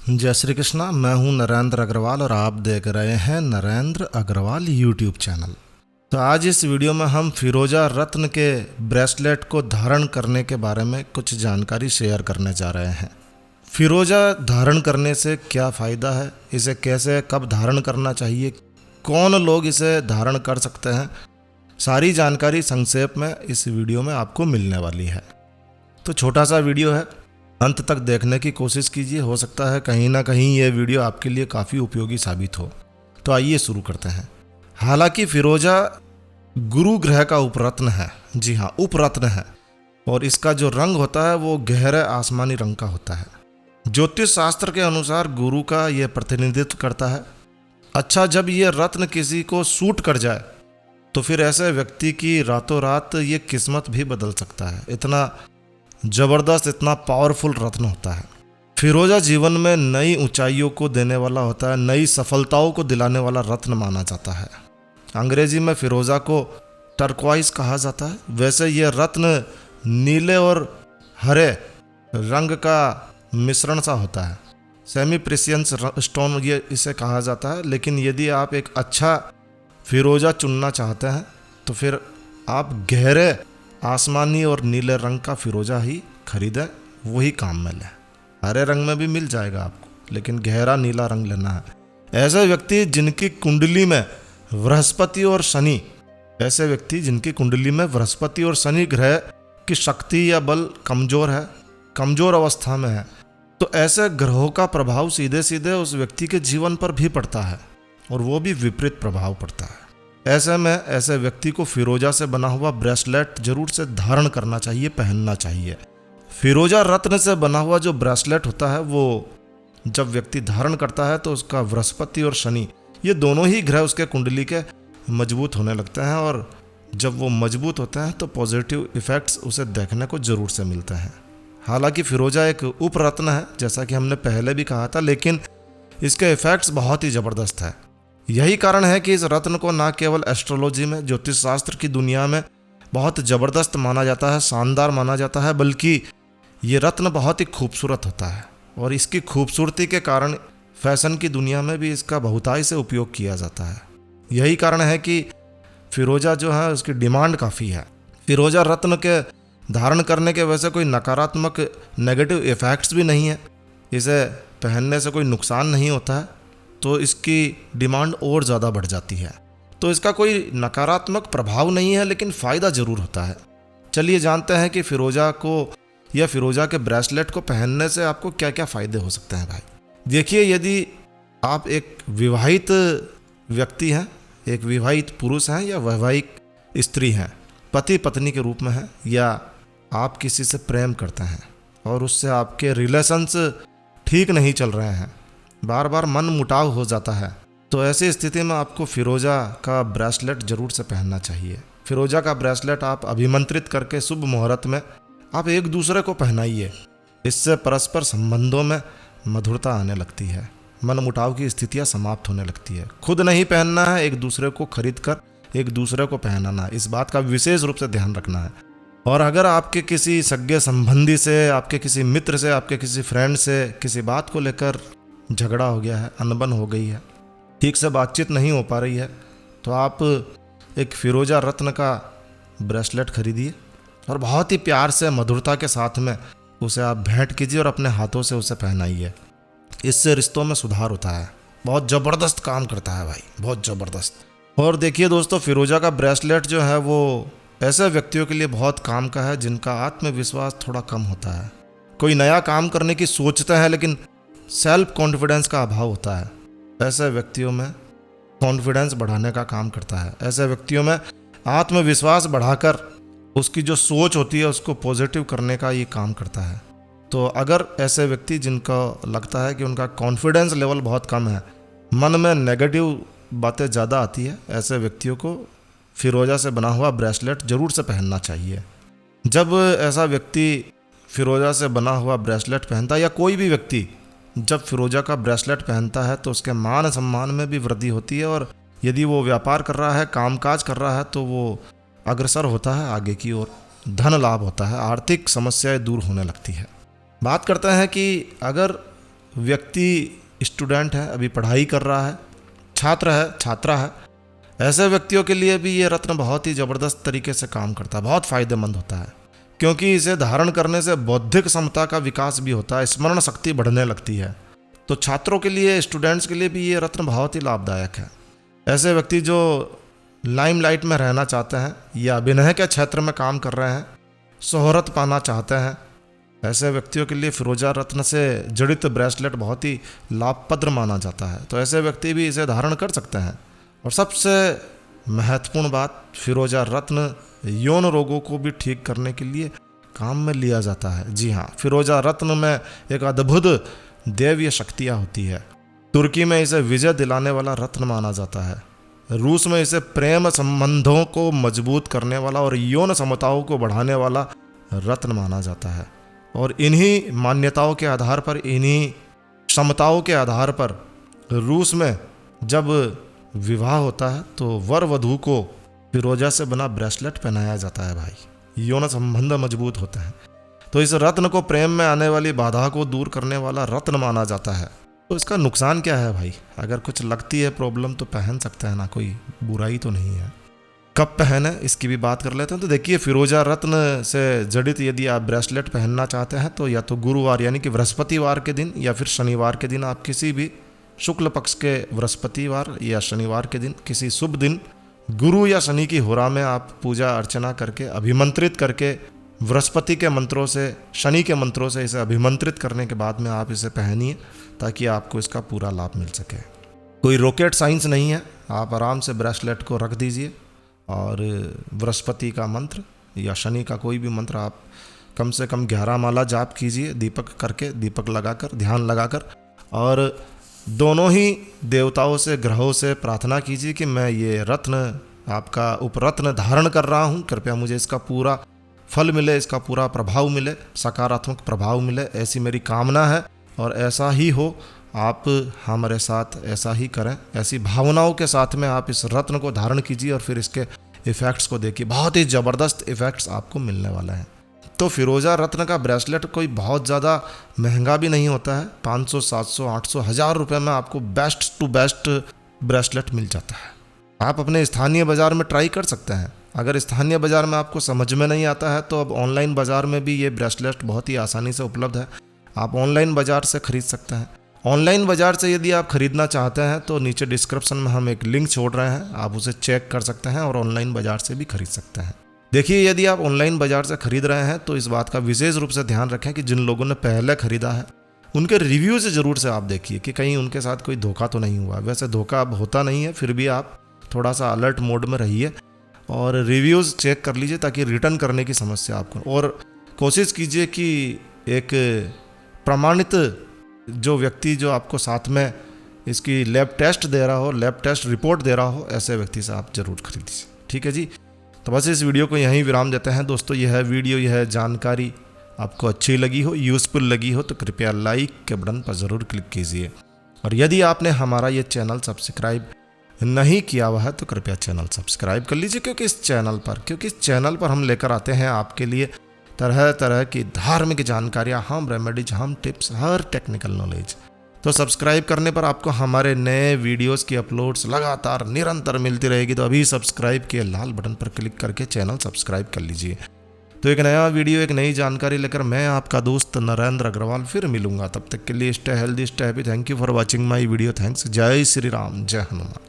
जय श्री कृष्णा। मैं हूं नरेंद्र अग्रवाल और आप देख रहे हैं नरेंद्र अग्रवाल यूट्यूब चैनल। तो आज इस वीडियो में हम फिरोजा रत्न के ब्रेसलेट को धारण करने के बारे में कुछ जानकारी शेयर करने जा रहे हैं। फिरोजा धारण करने से क्या फ़ायदा है, इसे कैसे कब धारण करना चाहिए, कौन लोग इसे धारण कर सकते हैं, सारी जानकारी संक्षेप में इस वीडियो में आपको मिलने वाली है। तो छोटा सा वीडियो है, अंत तक देखने की कोशिश कीजिए। हो सकता है कहीं ना कहीं ये वीडियो आपके लिए काफ़ी उपयोगी साबित हो। तो आइए शुरू करते हैं। हालांकि फिरोजा गुरु ग्रह का उपरत्न है, जी हाँ उपरत्न है, और इसका जो रंग होता है वो गहरे आसमानी रंग का होता है। ज्योतिष शास्त्र के अनुसार गुरु का यह प्रतिनिधित्व करता है। अच्छा, जब ये रत्न किसी को सूट कर जाए तो फिर ऐसे व्यक्ति की रातों रात ये किस्मत भी बदल सकता है। इतना जबरदस्त, इतना पावरफुल रत्न होता है। फिरोजा जीवन में नई ऊंचाइयों को देने वाला होता है, नई सफलताओं को दिलाने वाला रत्न माना जाता है। अंग्रेजी में फिरोजा को टर्क्वाइज कहा जाता है। वैसे ये रत्न नीले और हरे रंग का मिश्रण सा होता है, सेमी प्रेशियस स्टोन ये इसे कहा जाता है। लेकिन यदि आप एक अच्छा फिरोजा चुनना चाहते हैं तो फिर आप गहरे आसमानी और नीले रंग का फिरोजा ही खरीदें, वही काम में लें। हरे रंग में भी मिल जाएगा आपको, लेकिन गहरा नीला रंग लेना है। ऐसे व्यक्ति जिनकी कुंडली में बृहस्पति और शनि, ऐसे व्यक्ति जिनकी कुंडली में बृहस्पति और शनि ग्रह की शक्ति या बल कमजोर है, कमजोर अवस्था में है, तो ऐसे ग्रहों का प्रभाव सीधे सीधे उस व्यक्ति के जीवन पर भी पड़ता है, और वो भी विपरीत प्रभाव पड़ता है। ऐसे में ऐसे व्यक्ति को फिरोजा से बना हुआ ब्रेसलेट जरूर से धारण करना चाहिए, पहनना चाहिए। फिरोजा रत्न से बना हुआ जो ब्रेसलेट होता है वो जब व्यक्ति धारण करता है तो उसका बृहस्पति और शनि ये दोनों ही ग्रह उसके कुंडली के मजबूत होने लगते हैं, और जब वो मजबूत होते हैं तो पॉजिटिव इफेक्ट्स उसे देखने को जरूर से मिलते हैं। हालांकि फिरोजा एक उपरत्न है, जैसा कि हमने पहले भी कहा था, लेकिन इसके इफेक्ट्स बहुत ही ज़बरदस्त है। यही कारण है कि इस रत्न को न केवल एस्ट्रोलॉजी में, ज्योतिष शास्त्र की दुनिया में बहुत ज़बरदस्त माना जाता है, शानदार माना जाता है, बल्कि ये रत्न बहुत ही खूबसूरत होता है। और इसकी खूबसूरती के कारण फैशन की दुनिया में भी इसका बहुतायत से उपयोग किया जाता है। यही कारण है कि फिरोजा जो है उसकी डिमांड काफ़ी है। फिरोजा रत्न के धारण करने के वैसे कोई नकारात्मक नेगेटिव इफ़ेक्ट्स भी नहीं है, इसे पहनने से कोई नुकसान नहीं होता है, तो इसकी डिमांड और ज़्यादा बढ़ जाती है। तो इसका कोई नकारात्मक प्रभाव नहीं है, लेकिन फ़ायदा ज़रूर होता है। चलिए जानते हैं कि फिरोजा को या फिरोजा के ब्रेसलेट को पहनने से आपको क्या क्या फ़ायदे हो सकते हैं। भाई देखिए, यदि आप एक विवाहित व्यक्ति हैं, एक विवाहित पुरुष हैं या वैवाहिक स्त्री हैं, पति पत्नी के रूप में हैं, या आप किसी से प्रेम करते हैं और उससे आपके रिलेशंस ठीक नहीं चल रहे हैं, बार बार मन मुटाव हो जाता है, तो ऐसी स्थिति में आपको फिरोजा का ब्रेसलेट जरूर से पहनना चाहिए। फिरोजा का ब्रेसलेट आप अभिमंत्रित करके शुभ मुहूर्त में आप एक दूसरे को पहनाइए। इससे परस्पर संबंधों में मधुरता आने लगती है, मन मुटाव की स्थितियां समाप्त होने लगती है। खुद नहीं पहनना है, एक दूसरे को खरीद कर एक दूसरे को पहनाना, इस बात का विशेष रूप से ध्यान रखना है। और अगर आपके किसी सगे संबंधी से, आपके किसी मित्र से, आपके किसी फ्रेंड से किसी बात को लेकर झगड़ा हो गया है, अनबन हो गई है, ठीक से बातचीत नहीं हो पा रही है, तो आप एक फिरोजा रत्न का ब्रेसलेट खरीदिए और बहुत ही प्यार से, मधुरता के साथ में उसे आप भेंट कीजिए और अपने हाथों से उसे पहनाइए। इससे रिश्तों में सुधार होता है, बहुत ज़बरदस्त काम करता है भाई, बहुत ज़बरदस्त। और देखिए दोस्तों, फिरोजा का ब्रेसलेट जो है वो ऐसे व्यक्तियों के लिए बहुत काम का है जिनका आत्मविश्वास थोड़ा कम होता है, कोई नया काम करने की सोचते हैं लेकिन सेल्फ कॉन्फिडेंस का अभाव होता है। ऐसे व्यक्तियों में कॉन्फिडेंस बढ़ाने का काम करता है। ऐसे व्यक्तियों में आत्मविश्वास बढ़ाकर उसकी जो सोच होती है उसको पॉजिटिव करने का ये काम करता है। तो अगर ऐसे व्यक्ति जिनको लगता है कि उनका कॉन्फिडेंस लेवल बहुत कम है, मन में नेगेटिव बातें ज़्यादा आती है, ऐसे व्यक्तियों को फिरोजा से बना हुआ ब्रेसलेट जरूर से पहनना चाहिए। जब ऐसा व्यक्ति फिरोजा से बना हुआ ब्रेसलेट पहनता है, या कोई भी व्यक्ति जब फिरोजा का ब्रेसलेट पहनता है, तो उसके मान सम्मान में भी वृद्धि होती है, और यदि वो व्यापार कर रहा है, कामकाज कर रहा है, तो वो अग्रसर होता है आगे की ओर, धन लाभ होता है, आर्थिक समस्याएं दूर होने लगती है। बात करते हैं कि अगर व्यक्ति स्टूडेंट है, अभी पढ़ाई कर रहा है, छात्र है, छात्रा है, ऐसे व्यक्तियों के लिए भी ये रत्न बहुत ही ज़बरदस्त तरीके से काम करता है, बहुत फ़ायदेमंद होता है, क्योंकि इसे धारण करने से बौद्धिक क्षमता का विकास भी होता है, स्मरण शक्ति बढ़ने लगती है। तो छात्रों के लिए, स्टूडेंट्स के लिए भी ये रत्न बहुत ही लाभदायक है। ऐसे व्यक्ति जो लाइमलाइट में रहना चाहते हैं या अभिनय के क्षेत्र में काम कर रहे हैं, शोहरत पाना चाहते हैं, ऐसे व्यक्तियों के लिए फिरोजा रत्न से जड़ित ब्रेसलेट बहुत ही लाभप्रद माना जाता है। तो ऐसे व्यक्ति भी इसे धारण कर सकते हैं। और सबसे महत्वपूर्ण बात, फिरोजा रत्न यौन रोगों को भी ठीक करने के लिए काम में लिया जाता है। जी हाँ, फिरोजा रत्न में एक अद्भुत दैवीय शक्तियाँ होती है। तुर्की में इसे विजय दिलाने वाला रत्न माना जाता है। रूस में इसे प्रेम संबंधों को मजबूत करने वाला और यौन समताओं को बढ़ाने वाला रत्न माना जाता है। और इन्हीं मान्यताओं के आधार पर, इन्हीं क्षमताओं के आधार पर रूस में जब विवाह होता है तो वर वधू को फिरोजा से बना ब्रेसलेट पहनाया जाता है भाई। यौन संबंध मजबूत होते हैं। तो इस रत्न को प्रेम में आने वाली बाधा को दूर करने वाला रत्न माना जाता है। तो इसका नुकसान क्या है भाई? अगर कुछ लगती है प्रॉब्लम तो पहन सकते हैं ना, कोई बुराई तो नहीं है। कब पहने इसकी भी बात कर लेते हैं। तो देखिए, फिरोजा रत्न से जड़ित यदि आप ब्रेसलेट पहनना चाहते हैं तो या तो गुरुवार यानी कि बृहस्पतिवार के दिन या फिर शनिवार के दिन, आप किसी भी शुक्ल पक्ष के बृहस्पतिवार या शनिवार के दिन, किसी शुभ दिन गुरु या शनि की होरा में आप पूजा अर्चना करके, अभिमंत्रित करके, बृहस्पति के मंत्रों से, शनि के मंत्रों से इसे अभिमंत्रित करने के बाद में आप इसे पहनिए, ताकि आपको इसका पूरा लाभ मिल सके। कोई रॉकेट साइंस नहीं है, आप आराम से ब्रेसलेट को रख दीजिए और बृहस्पति का मंत्र या शनि का कोई भी मंत्र आप कम से कम 11 माला जाप कीजिए, दीपक करके, दीपक लगाकर, ध्यान लगाकर, और दोनों ही देवताओं से, ग्रहों से प्रार्थना कीजिए कि मैं ये रत्न, आपका उपरत्न धारण कर रहा हूँ, कृपया मुझे इसका पूरा फल मिले, इसका पूरा प्रभाव मिले, सकारात्मक प्रभाव मिले, ऐसी मेरी कामना है। और ऐसा ही हो, आप हमारे साथ ऐसा ही करें, ऐसी भावनाओं के साथ में आप इस रत्न को धारण कीजिए और फिर इसके इफ़ेक्ट्स को देखिए। बहुत ही ज़बरदस्त इफ़ेक्ट्स आपको मिलने वाला है। तो फिरोजा रत्न का ब्रेसलेट कोई बहुत ज़्यादा महंगा भी नहीं होता है। 500, 700, 800, 1000 रुपये में आपको बेस्ट टू बेस्ट ब्रेसलेट मिल जाता है। आप अपने स्थानीय बाज़ार में ट्राई कर सकते हैं। अगर स्थानीय बाज़ार में आपको समझ में नहीं आता है तो अब ऑनलाइन बाज़ार में भी ये ब्रेसलेट बहुत ही आसानी से उपलब्ध है। आप ऑनलाइन बाज़ार से खरीद सकते हैं। ऑनलाइन बाज़ार से यदि आप खरीदना चाहते हैं तो नीचे डिस्क्रिप्शन में हम एक लिंक छोड़ रहे हैं, आप उसे चेक कर सकते हैं और ऑनलाइन बाज़ार से भी खरीद सकते हैं। देखिए, यदि आप ऑनलाइन बाज़ार से खरीद रहे हैं तो इस बात का विशेष रूप से ध्यान रखें कि जिन लोगों ने पहले खरीदा है उनके रिव्यू से ज़रूर से आप देखिए कि कहीं उनके साथ कोई धोखा तो नहीं हुआ। वैसे धोखा अब होता नहीं है, फिर भी आप थोड़ा सा अलर्ट मोड में रहिए और रिव्यूज़ चेक कर लीजिए, ताकि रिटर्न करने की समस्या आपको, और कोशिश कीजिए कि एक प्रमाणित जो व्यक्ति जो आपको साथ में इसकी लैब टेस्ट दे रहा हो, लैब टेस्ट रिपोर्ट दे रहा हो, ऐसे व्यक्ति से आप ज़रूर खरीदिए। ठीक है जी, तो बस इस वीडियो को यहीं विराम देते हैं दोस्तों। यह वीडियो, यह जानकारी आपको अच्छी लगी हो, यूज़फुल लगी हो तो कृपया लाइक के बटन पर ज़रूर क्लिक कीजिए। और यदि आपने हमारा ये चैनल सब्सक्राइब नहीं किया हुआ है तो कृपया चैनल सब्सक्राइब कर लीजिए, क्योंकि इस चैनल पर हम लेकर आते हैं आपके लिए तरह तरह की धार्मिक जानकारियाँ, हम रेमेडीज, हम टिप्स, हर टेक्निकल नॉलेज। तो सब्सक्राइब करने पर आपको हमारे नए वीडियोस की अपलोड्स लगातार निरंतर मिलती रहेगी। तो अभी सब्सक्राइब के लाल बटन पर क्लिक करके चैनल सब्सक्राइब कर लीजिए। तो एक नया वीडियो, एक नई जानकारी लेकर मैं आपका दोस्त नरेंद्र अग्रवाल फिर मिलूंगा। तब तक के लिए stay healthy, stay happy. Thank you for watching my video. Thanks. जय श्री राम, जय हनुमान।